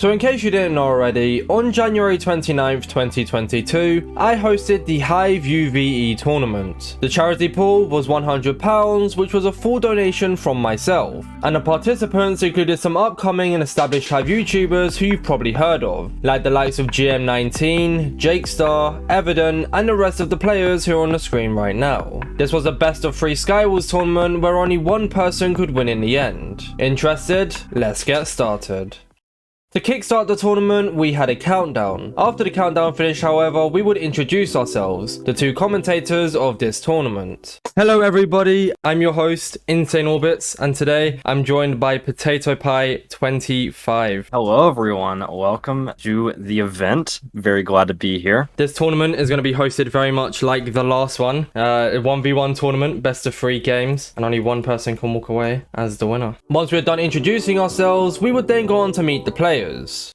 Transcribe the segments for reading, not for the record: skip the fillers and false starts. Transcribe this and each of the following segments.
So in case you didn't know already, on January 29th, 2022, I hosted the Hive UVE tournament. The charity pool was £100, which was a full donation from myself, and the participants included some upcoming and established Hive YouTubers who you've probably heard of, like the likes of GM19, Jakestar, Evident, and the rest of the players who are on the screen right now. This was a best of 3 Skywars tournament where only one person could win in the end. Interested? Let's get started. To kickstart the tournament, we had a countdown. After the countdown finished, however, we would introduce ourselves, the 2 commentators of this tournament. Hello everybody, I'm your host, Insane Orbits, and today I'm joined by Potato Pie 25. Hello everyone, welcome to the event. Very glad to be here. This tournament is going to be hosted very much like the last one. A 1v1 tournament, best of 3 games, and only one person can walk away as the winner. Once we're done introducing ourselves, we would then go on to meet the players.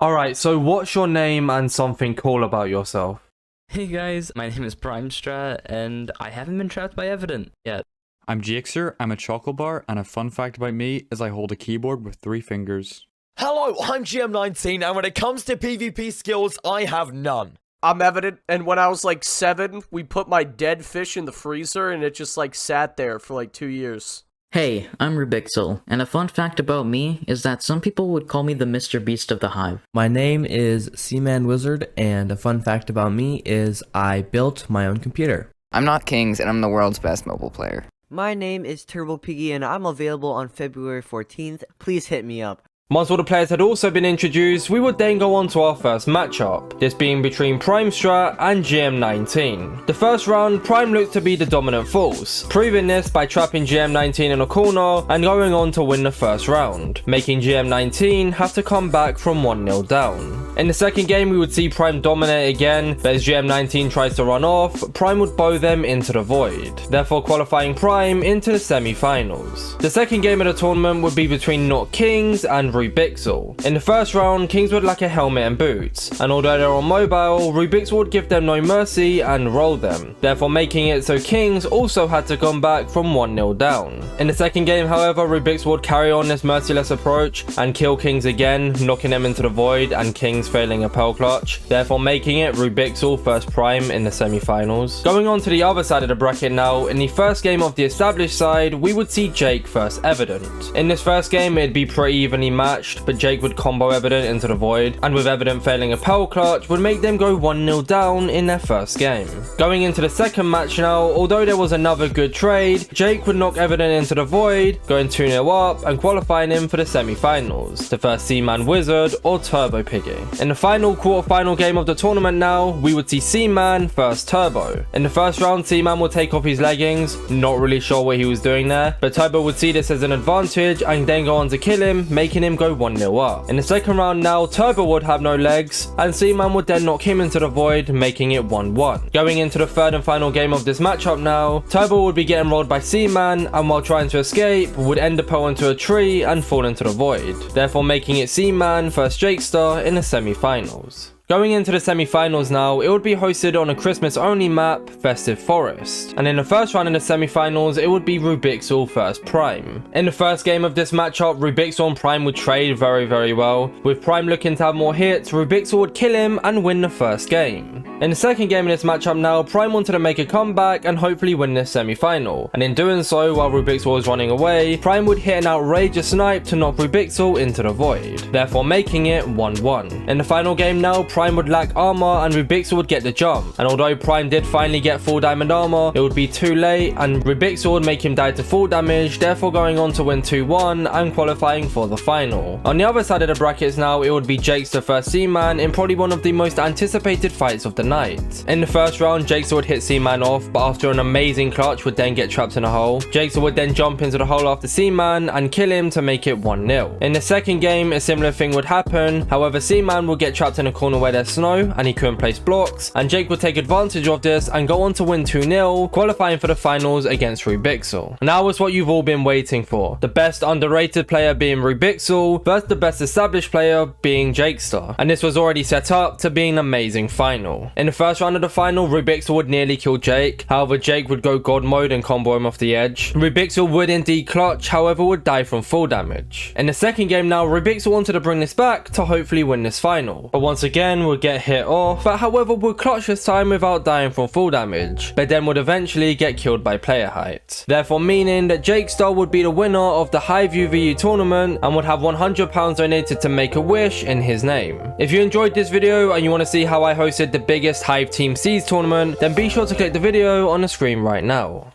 Alright, so what's your name and something cool about yourself? Hey guys, my name is Primestrat, and I haven't been trapped by Evident yet. I'm Jakester, I'm a chocolate bar, and a fun fact about me is I hold a keyboard with 3 fingers. Hello, I'm GM19, and when it comes to PvP skills, I have none. I'm Evident, and when I was like 7, we put my dead fish in the freezer, and it just like sat there for like 2 years. Hey, I'm Rubixel, and a fun fact about me is that some people would call me the Mr. Beast of the Hive. My name is Seaman Wizard, and a fun fact about me is I built my own computer. I'm not Kings, and I'm the world's best mobile player. My name is Turbo Piggy, and I'm available on February 14th. Please hit me up. Once all the players had also been introduced, we would then go on to our first matchup, this being between Primestrat and GM19. The first round, Prime looked to be the dominant force, proving this by trapping GM19 in a corner and going on to win the first round, making GM19 have to come back from 1-0 down. In the second game, we would see Prime dominate again, but as GM19 tries to run off, Prime would bow them into the void, therefore qualifying Prime into the semi-finals. The second game of the tournament would be between Not Kings and Rubixel. In the first round, Kings would lack a helmet and boots, and although they're on mobile, Rubixel would give them no mercy and roll them, therefore making it so Kings also had to come back from 1-0 down. In the second game, however, Rubixel would carry on this merciless approach and kill Kings again, knocking them into the void and Kings failing a pearl clutch, therefore making it Rubixel first Prime in the semi-finals. Going on to the other side of the bracket now, in the first game of the established side, we would see Jake first Evident. In this first game, it'd be pretty evenly matched, but Jake would combo Evident into the void, and with Evident failing a pearl clutch would make them go 1-0 down in their first game. Going into the second match now, although there was another good trade, Jake would knock Evident into the void, going 2-0 up and qualifying him for the semi-finals, the first Seaman Wizard or Turbo Piggy. In the final quarter-final game of the tournament now, we would see Seaman versus Turbo. In the first round, Seaman would take off his leggings, not really sure what he was doing there, but Turbo would see this as an advantage and then go on to kill him, making him go 1-0 up. In the second round now, Turbo would have no legs, and Seaman would then knock him into the void, making it 1-1. Going into the third and final game of this matchup now, Turbo would be getting rolled by Seaman, and while trying to escape, would end up into a tree and fall into the void, therefore making it Seaman versus Jakestar in the semi-finals. Going into the semi-finals now, it would be hosted on a Christmas-only map, Festive Forest. And in the first round in the semi-finals, it would be Rubixel versus Prime. In the first game of this matchup, Rubixel and Prime would trade very well. With Prime looking to have more hits, Rubixel would kill him and win the first game. In the second game in this matchup now, Prime wanted to make a comeback and hopefully win this semi-final. And in doing so, while Rubixel was running away, Prime would hit an outrageous snipe to knock Rubixel into the void, therefore making it 1-1. In the final game now, Prime would lack armor and Rubixel would get the jump, and although Prime did finally get full diamond armor, it would be too late and Rubixel would make him die to full damage, therefore going on to win 2-1 and qualifying for the final. On the other side of the brackets now, it would be Jakester versus Seaman in probably one of the most anticipated fights of the night. In the first round, Jakester would hit Seaman off, but after an amazing clutch would then get trapped in a hole. Jakester would then jump into the hole after Seaman and kill him to make it 1-0. In the second game, a similar thing would happen, however Seaman would get trapped in a corner where there's snow and he couldn't place blocks, and Jake would take advantage of this and go on to win 2-0, qualifying for the finals against Rubixel. Now is what you've all been waiting for, the best underrated player being Rubixel versus the best established player being Jakester, and this was already set up to be an amazing final. In In the first round of the final, Rubixel would nearly kill Jake, however Jake would go god mode and combo him off the edge. Rubixel would indeed clutch, however would die from full damage. In the second game now, Rubixel wanted to bring this back to hopefully win this final, but once again would get hit off, but however would clutch this time without dying from full damage, but then would eventually get killed by player height. Therefore meaning that Jake Star would be the winner of the Hive UVU tournament and would have £100 donated to MakeAWish in his name. If you enjoyed this video and you want to see how I hosted the biggest Hive Team Seas tournament, then be sure to click the video on the screen right now.